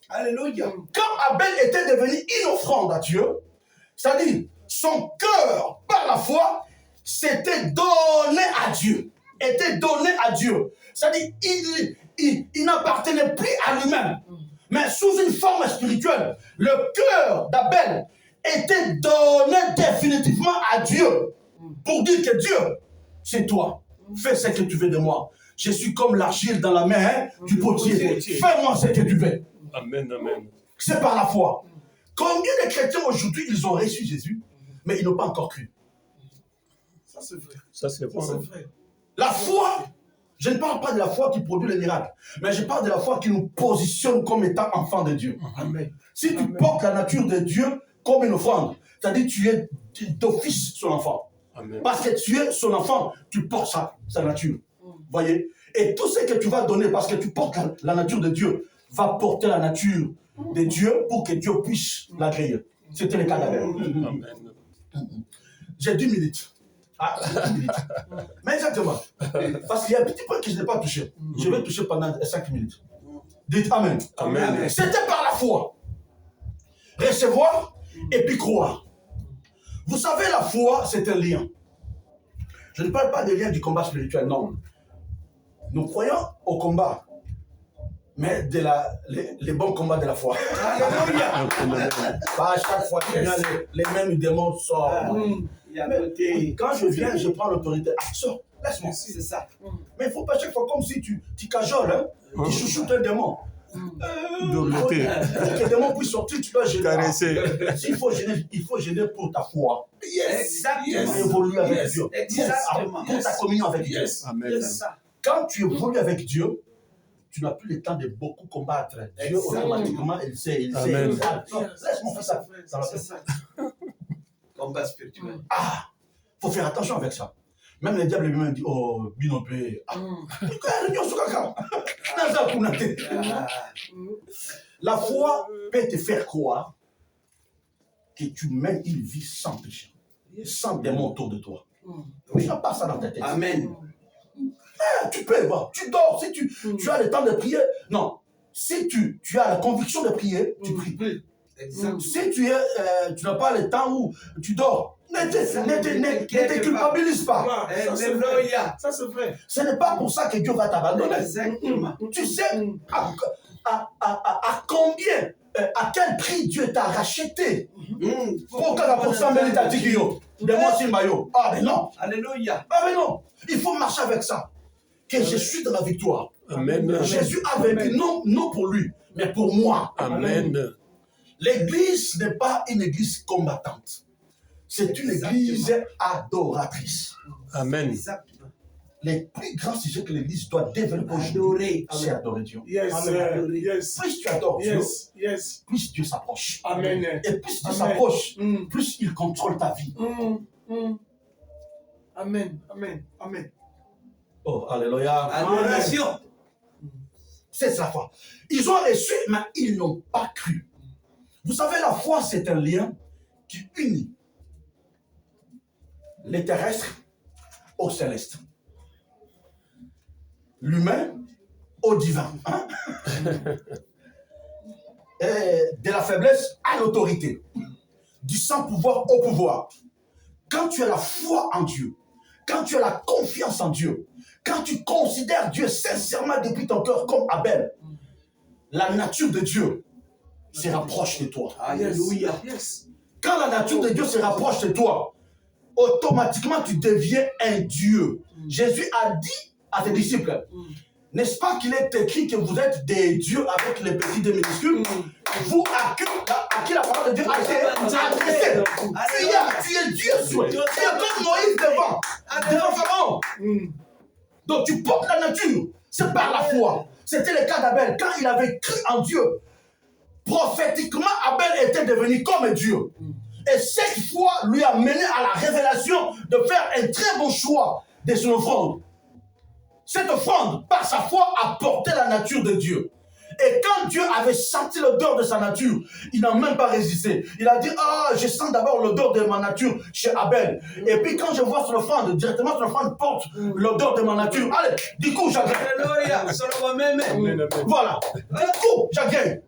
Alléluia. Quand Abel était devenu une offrande à Dieu, c'est-à-dire, son cœur, par la foi, s'était donné à Dieu. Était donné à Dieu. C'est-à-dire, il n'appartenait plus à lui-même, mais sous une forme spirituelle. Le cœur d'Abel était donné définitivement à Dieu pour dire que Dieu, c'est toi. Fais ce que tu veux de moi. Je suis comme l'argile dans la main du potier. Fais-moi ce que tu veux. Amen, amen. C'est par la foi. Combien de chrétiens aujourd'hui, ils ont reçu Jésus, mais ils n'ont pas encore cru. Ça, c'est vrai. Ça, c'est Ça, c'est vrai. vrai. La foi, je ne parle pas de la foi qui produit les miracles, mais je parle de la foi qui nous positionne comme étant enfants de Dieu. Amen. Si tu Amen. portes la nature de Dieu comme une offrande, c'est-à-dire tu es d'office son enfant. Amen. Parce que tu es son enfant, tu portes sa nature. Voyez? Et tout ce que tu vas donner, parce que tu portes la nature de Dieu, va porter la nature de Dieu pour que Dieu puisse l'agréer. C'était le cas d'Abel. Amen. J'ai 10 minutes. Ah, 10 minutes. Mais exactement. Parce qu'il y a un petit point que je n'ai pas touché. Je vais toucher pendant 5 minutes. Dites Amen. Amen. C'était par la foi. Recevoir et puis croire. Vous savez, la foi, c'est un lien. Je ne parle pas des liens du combat spirituel, non. Nous croyons au combat, mais les bons combats de la foi. Alléluia. Pas à chaque fois qu'il y a les mêmes démons sortent. Il y a côté. Quand je viens, je prends l'autorité. Ah, sors, laisse-moi. C'est ça. Mais il ne faut pas chaque fois comme si tu cajoles, hein, tu chouchoutes un démon. Dorloté. Pour que le démon puisse sortir, tu dois gêner. Caresser. S'il faut gêner, il faut gêner pour ta foi. Exactement. Pour évoluer avec Dieu. Exactement. Pour ta communion avec Dieu. Amen. C'est ça. Quand tu évolues avec Dieu, tu n'as plus le temps de beaucoup combattre. Dieu, Exactement. automatiquement, il sait. Amen. Ah, non, laisse-moi faire ça. Ça va C'est faire. ça. Combat spirituel. Ah, il faut faire attention avec ça. Même le diable lui-même dit, oh, binopé. Ah, la foi peut te faire croire que tu mènes une vie sans péché, sans démon autour de toi. Tu n'as pas ça dans ta tête. Amen. Tu peux voir, tu dors, si tu as le temps de prier. Non, si tu as la conviction de prier, tu pries. Exact. Si tu n'as pas le temps où tu dors, ne te culpabilise pas. Ça, c'est vrai. Alléluia. Ça, c'est vrai. Ce n'est pas pour ça que Dieu va t'abandonner. Exactement. Tu sais à combien, à quel prix Dieu t'a racheté. Pourquoi la pourcent t'a dit de moi c'est maillot. Ah mais non. Alléluia. Ah mais non. Il faut marcher avec ça. Que je suis dans la victoire. Amen. Jésus a vaincu, non pour lui, mais pour moi. Amen. L'église n'est pas une église combattante. C'est une église adoratrice. Amen. Exactement. Les plus grands sujets que l'église doit développer aujourd'hui, c'est adorer Dieu. Yes, yes. Plus tu adores Dieu, Yes, yes. plus Dieu s'approche. Amen. Et plus Dieu Amen. s'approche, plus il contrôle ta vie. Amen, amen, amen. Oh, alléluia. Adoration. C'est la foi. Ils ont reçu, mais ils n'ont pas cru. Vous savez, la foi, c'est un lien qui unit les terrestres au céleste, l'humain au divin. Hein? de la faiblesse à l'autorité, du sans-pouvoir au pouvoir. Quand tu as la foi en Dieu, quand tu as la confiance en Dieu, quand tu considères Dieu sincèrement depuis ton cœur comme Abel, la nature de Dieu se rapproche de toi. Alléluia. Yes. Quand la nature de Dieu se rapproche de toi, automatiquement tu deviens un Dieu. Jésus a dit à ses disciples, n'est-ce pas qu'il est écrit que vous êtes des dieux avec les petits des minuscules? Vous, à qui la parole de Dieu a été adressée. Tu es Dieu, tu es comme Moïse devant Pharaon. Donc tu portes la nature, c'est par la foi. C'était le cas d'Abel. Quand il avait cru en Dieu, prophétiquement, Abel était devenu comme Dieu. Et cette foi lui a mené à la révélation de faire un très bon choix de son offrande. Cette offrande, par sa foi, a porté la nature de Dieu. Et quand Dieu avait senti l'odeur de sa nature, il n'a même pas résisté. Il a dit, je sens d'abord l'odeur de ma nature chez Abel. Et puis quand je vois son offrande, directement son offrande porte l'odeur de ma nature. Allez, du coup, j'agrée. Alléluia. Voilà. Du coup, j'agrée.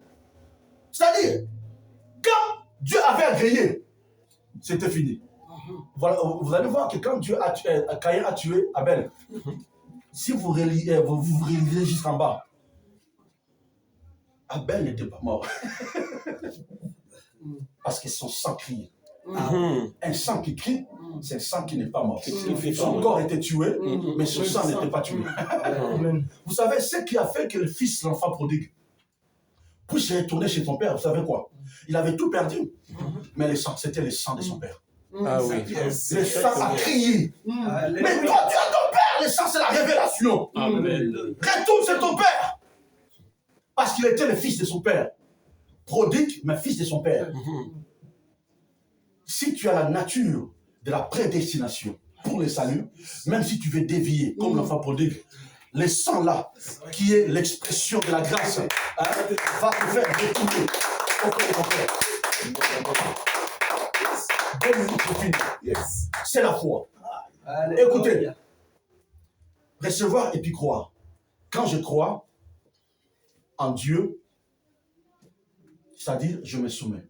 C'est-à-dire, quand Dieu avait agréé, c'était fini. Voilà, vous allez voir que quand Caïn a tué Abel, si vous réalisez jusqu'en bas, Abel n'était pas mort. Parce que son sang criait. Un sang qui crie, c'est un sang qui n'est pas mort. Son corps était tué, mais son sang n'était pas tué. Vous savez, ce qui a fait que le fils, l'enfant prodigue, puisse retourner chez son père, vous savez quoi? Il avait tout perdu. Mais le sang, c'était le sang de son père. Ah oui. Le sang a crié. Mais toi, tu as ton père. Le sang, c'est la révélation. Amen. Retourne chez ton père. Parce qu'il était le fils de son père. Prodigue, mais fils de son père. Si tu as la nature de la prédestination pour le salut, même si tu veux dévier comme l'enfant prodigue, le sang là, qui est l'expression de la grâce, va te faire retourner auprès de ton père. Yes. C'est la foi. Écoutez, recevoir et puis croire. Quand je crois en Dieu, c'est-à-dire je me soumets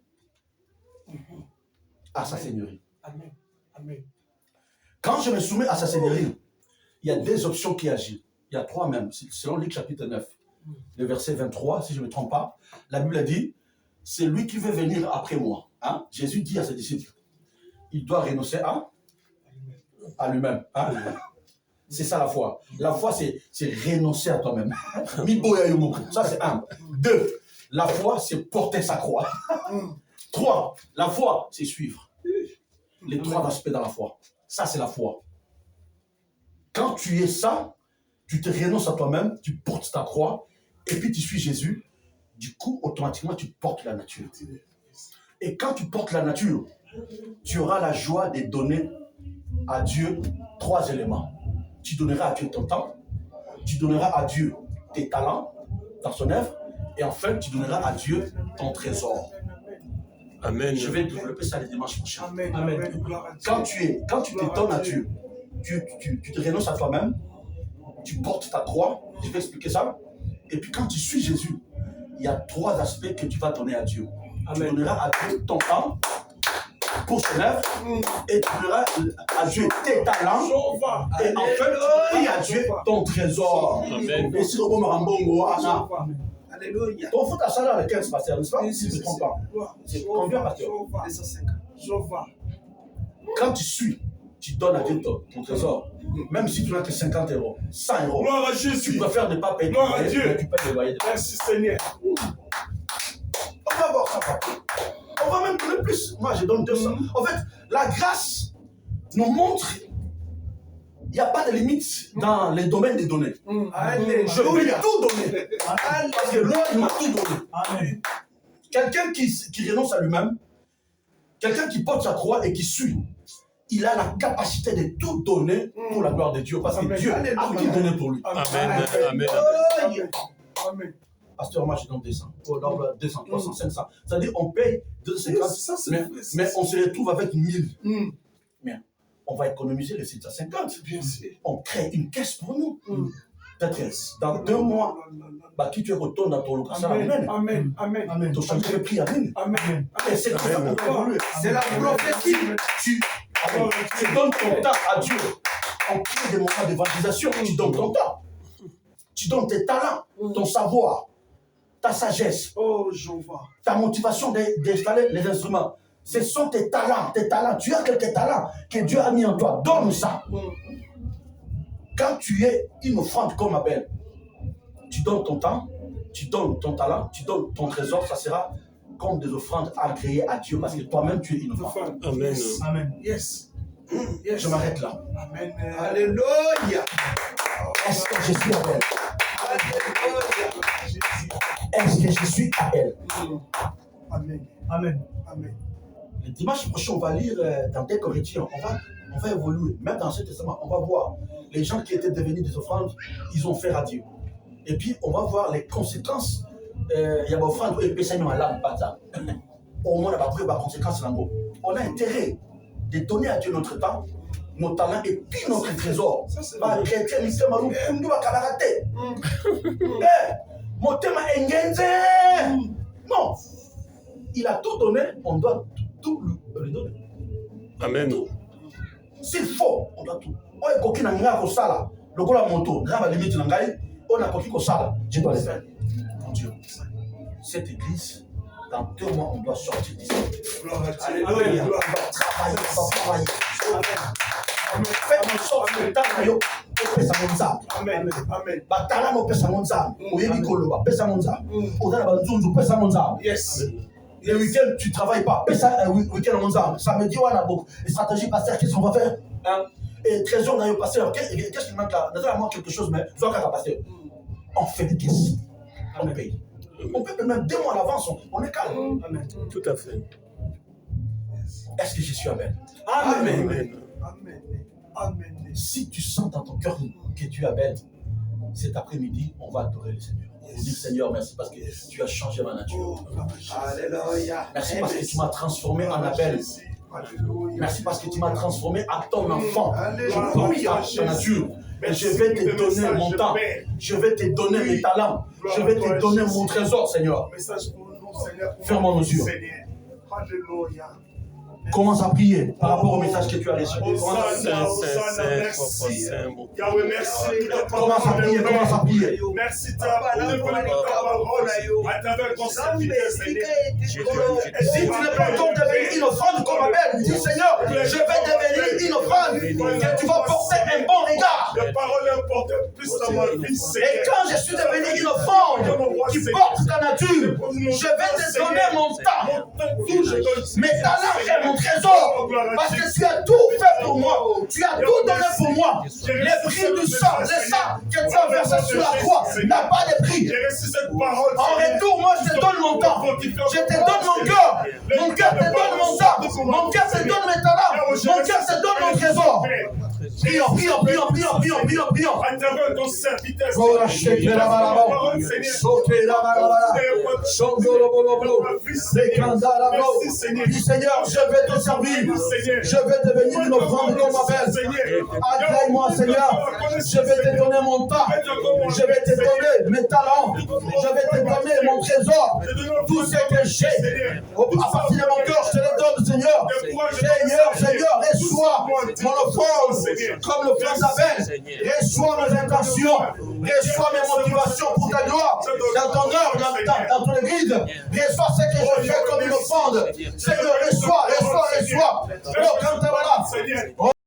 à sa seigneurie. Amen. Amen. Quand je me soumets à sa seigneurie, il y a des options qui agissent. Il y a trois même, selon Luc chapitre 9, le verset 23, si je ne me trompe pas, la Bible a dit, c'est lui qui veut venir après moi. Hein? Jésus dit à ses disciples, il doit renoncer à lui-même. Hein? C'est ça la foi. La foi, c'est renoncer à toi-même. Ça, c'est un. Deux, la foi, c'est porter sa croix. Trois, la foi, c'est suivre. Les trois aspects dans la foi. Ça, c'est la foi. Quand tu es ça, tu te renonces à toi-même, tu portes ta croix, et puis tu suis Jésus. Du coup, automatiquement, tu portes la nature. Et quand tu portes la nature, tu auras la joie de donner à Dieu trois éléments. Tu donneras à Dieu ton temps, tu donneras à Dieu tes talents dans son œuvre, et enfin, tu donneras à Dieu ton trésor. Amen. Je vais développer ça les dimanches prochains. Amen. Amen. Quand tu te donnes à Dieu, tu te renonces à toi-même, tu portes ta croix, je vais expliquer ça, et puis quand tu suis Jésus, il y a trois aspects que tu vas donner à Dieu. Amen. Tu donneras à Dieu ton temps pour son œuvre, et tu donneras à Dieu tes talents, et enfin tu donneras à Dieu ton trésor. Amen. Et si on me Alléluia. ton foot à ça là, le 15 pasteur, n'est-ce pas? Si je ne me trompe pas. C'est combien, pasteur? 250. Quand tu suis, tu donnes à Dieu ton trésor. Même si tu n'as que 50 €, 100 €. Gloire à Jésus. Tu préfères ne pas payer Gloire à Dieu. tu payes le loyer. Merci Seigneur. On va voir ça, papa. On va même donner plus. Moi, je donne 200. En fait, la grâce nous montre il n'y a pas de limite dans les domaines des données. Je peux tout donner. Parce que l'homme, il m'a tout donné. Amen. Quelqu'un qui renonce à lui-même, quelqu'un qui porte sa croix et qui suit, il a la capacité de tout donner pour la gloire de Dieu. Parce que Dieu a tout donné pour lui. Amen. Amen. Amen. Pasteur, moi je donne 200. 200, 300, 500. C'est-à-dire on paye 250, mais on se retrouve avec 1000. Mais on va économiser les 750. On crée une caisse pour nous. Peut-être dans 2 mois, bah, qui tu retournes dans ton local. Amen. Amen. Amen. Amen. Ton chantier de prière. Amen. Amen. C'est comme ça qu'on peut évoluer. C'est la prophétie. Tu donnes ton temps à Dieu. On crée des moments d'évangélisation. Tu donnes ton temps. Tu donnes tes talents, ton savoir, ta sagesse, Oh, Jéhovah. ta motivation d'installer les instruments. Ce sont tes talents, tes talents. Tu as quelques talents que Dieu a mis en toi. Donne ça. Quand tu es une offrande comme Abel, tu donnes ton temps, tu donnes ton talent, tu donnes ton trésor, ça sera comme des offrandes agréées à Dieu parce que toi-même tu es une offrande. Amen. Amen. Yes. Je m'arrête là. Amen. Alléluia. Est-ce que je suis Abel? Alléluia. Est-ce que je suis Abel? Amen. Amen. Amen. Le dimanche prochain, on va lire dans 2 Corinthiens. On va évoluer. Même dans l'Ancien Testament, on va voir les gens qui étaient devenus des offrandes, ils ont fait à Dieu. Et puis, on va voir les conséquences. Il y a des offrandes et péché à l'âme, pas ça. Au moins, on va voir les conséquences. On a intérêt de donner à Dieu notre temps, nos talents et puis notre trésor. Ça, c'est Bah, chrétien, il fait malou, kundu wa kabarate. Motema engenze. Non. Il a tout donné, on doit tout lui donner. Amen. S'il faut, on doit tout. On est coquille dans la sala. Le gros la moto, dans la limite, on a coquille au sala. Je dois le faire. Mon Dieu, cette église, dans 2 mois, on doit sortir d'ici. Gloire à Dieu. Alléluia. On va travailler, on va travailler. Fais en sorte que le temps que yo, pesa monza. Amen. Amen. Batala no pesa monza. Oyebi koloba, pesa monza. Oza na banzunzu, pesa monza. Yes. Le week-end, tu ne travailles pas. Pesa week-end monza. Samedi, on a beaucoup. Les stratégies pasteur, qu'est-ce qu'on va faire? Et trésor dans le pasteur, qu'est-ce qu'il manque là? Nous avons quelque chose, mais il faut qu'à pasteur. On fait des caisses. On paye. On peut même 2 mois à l'avance, on est calme. Amen. Tout à fait. Est-ce que je suis Amen? Amen. Amen. Amen. Amen. Si tu sens dans ton cœur que tu es Amen, cet après-midi, on va adorer le Seigneur. On va dire Seigneur, merci parce que tu as changé ma nature. Alléluia. Merci parce que tu m'as transformé en Abel. Merci parce que tu m'as transformé en ton enfant. Je prie à ta nature. Et je vais te donner mon temps. Je vais te donner mes talents. Je vais te donner mon trésor, Seigneur. Message pour nous, Seigneur. Ferme nos yeux. Alléluia. Commence à prier par rapport au message que tu as reçu. Commence Merci. Yahweh, merci. à prier, commence à prier. Merci de ta parole à travers ton serviteur, Seigneur. Et si tu n'es pas encore devenu une offrande comme Abel, dis Seigneur, je vais devenir une offrande que tu vas porter un bon regard. La parole importe plus dans ma vie, Et Seigneur. quand je suis devenu une offrande qui porte ta nature, je vais te donner mon temps, mes talents et mon trésor. Parce que tu as tout fait pour moi. Tu as tout donné pour moi. Le prix du sang, le sang que tu as versé sur la croix n'a pas de prix. J'ai reçu cette parole. En retour, moi, je te donne mon temps. Je te donne mon cœur. Mon cœur te donne mon temps. Mon cœur te donne mes talents. Mon cœur te donne mon trésor. Prions, prions, prions, prions, prions, prions, prions. À travers ton serviteur, Oh, la chèque, la balaba. Sauter la balaba. Chondolo, bolo, bolo. Sécanda, la bolo. Dis Seigneur, je vais te servir. Je vais devenir une offrande comme Abel. Agrée-moi, Seigneur. Je vais te donner mon temps. Je vais te donner mes talents. Je vais te donner mon trésor. Tout ce que j'ai. À partir de mon cœur, je te le donne, Seigneur. Seigneur, Seigneur, reçois mon offrande. Comme l'offrande d'Abel. Reçois mes intentions. Reçois mes motivations pour ta gloire. Dans ton œuvre, dans ton église. Reçois ce que je fais comme une offrande. Seigneur, reçois. Oh, quand tu es là.